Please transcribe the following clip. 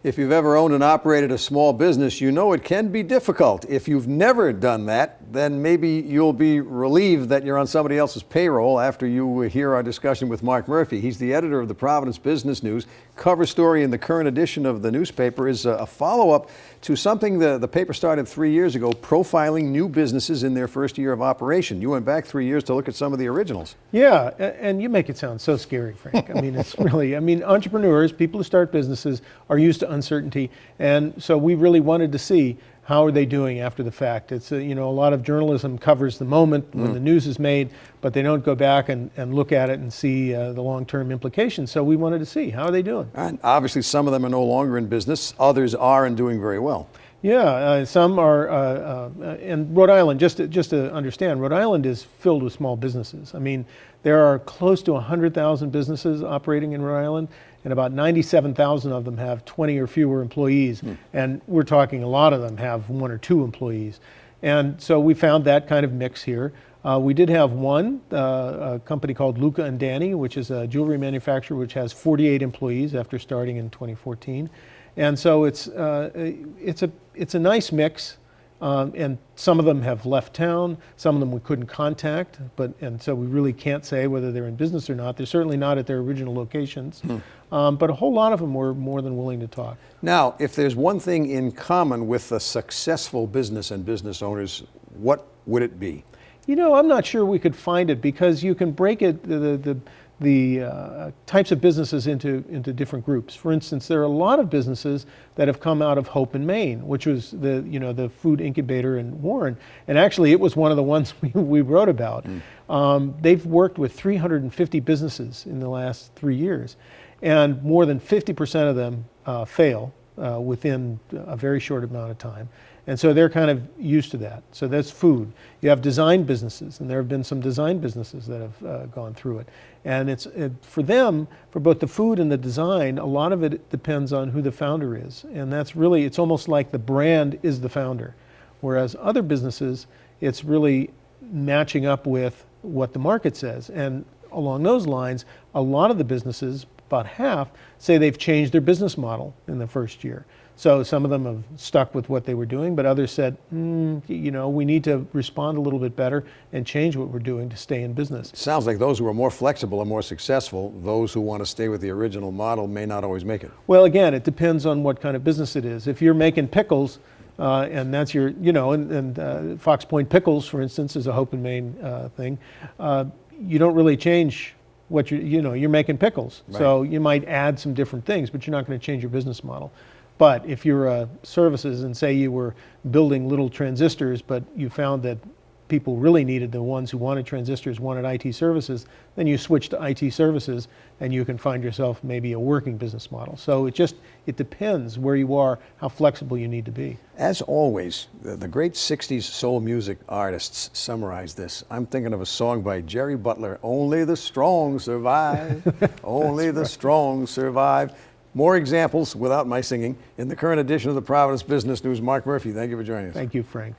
If you've ever owned and operated a small business, you know it can be difficult. If you've never done that, then maybe you'll be relieved that you're on somebody else's payroll after you hear our discussion with Mark Murphy. He's the editor of the Providence Business News. Cover story in the current edition of the newspaper is a follow-up to something the paper started 3 years ago, profiling new businesses in their first year of operation. You went back 3 years to look at some of the originals. Yeah, and you make it sound so scary, Frank. I mean, it's really, entrepreneurs, people who start businesses are used to uncertainty, and so we really wanted to see how are they doing after the fact. It's a lot of journalism covers the moment when the news is made, but they don't go back and look at it and see the long-term implications. So we wanted to see how are they doing. And obviously some of them are no longer in business, others are and doing very well. Yeah, some are, and Rhode Island, just to understand, Rhode Island is filled with small businesses. I mean, there are close to 100,000 businesses operating in Rhode Island, and about 97,000 of them have 20 or fewer employees. And we're talking a lot of them have 1 or 2 employees. And so we found that kind of mix here. We did have one, a company called Luca and Danny, which is a jewelry manufacturer which has 48 employees after starting in 2014. And so it's a nice mix, and some of them have left town, some of them we couldn't contact, and so we really can't say whether they're in business or not. They're certainly not at their original locations, but a whole lot of them were more than willing to talk. Now, if there's one thing in common with a successful business and business owners, what would it be? I'm not sure we could find it, because you can break it, the types of businesses into different groups. For instance, there are a lot of businesses that have come out of Hope in Maine, which was the food incubator in Warren, and actually it was one of the ones we wrote about. They've worked with 350 businesses in the last 3 years, and more than 50% of them fail within a very short amount of time. And so they're kind of used to that. So that's food. You have design businesses, and there have been some design businesses that have gone through it. And for them, for both the food and the design, a lot of it depends on who the founder is. And that's really, it's almost like the brand is the founder. Whereas other businesses, it's really matching up with what the market says. And along those lines, a lot of the businesses, about half, say they've changed their business model in the first year. So some of them have stuck with what they were doing, but others said, we need to respond a little bit better and change what we're doing to stay in business. Sounds like those who are more flexible are more successful. Those who want to stay with the original model may not always make it. Well, again, it depends on what kind of business it is. If you're making pickles, and that's your, and Fox Point Pickles, for instance, is a Hope in Maine thing, you don't really change what you're making pickles. Right. So you might add some different things, but you're not going to change your business model. But if you're services, and say you were building little transistors, but you found that people really needed, the ones who wanted transistors wanted IT services, then you switch to IT services, and you can find yourself maybe a working business model. So it depends where you are, how flexible you need to be. As always, the great 60s soul music artists summarize this. I'm thinking of a song by Jerry Butler, "Only the Strong Survive, Only the Strong Survive." More examples without my singing in the current edition of the Providence Business News. Mark Murphy, thank you for joining us. Thank you, Frank.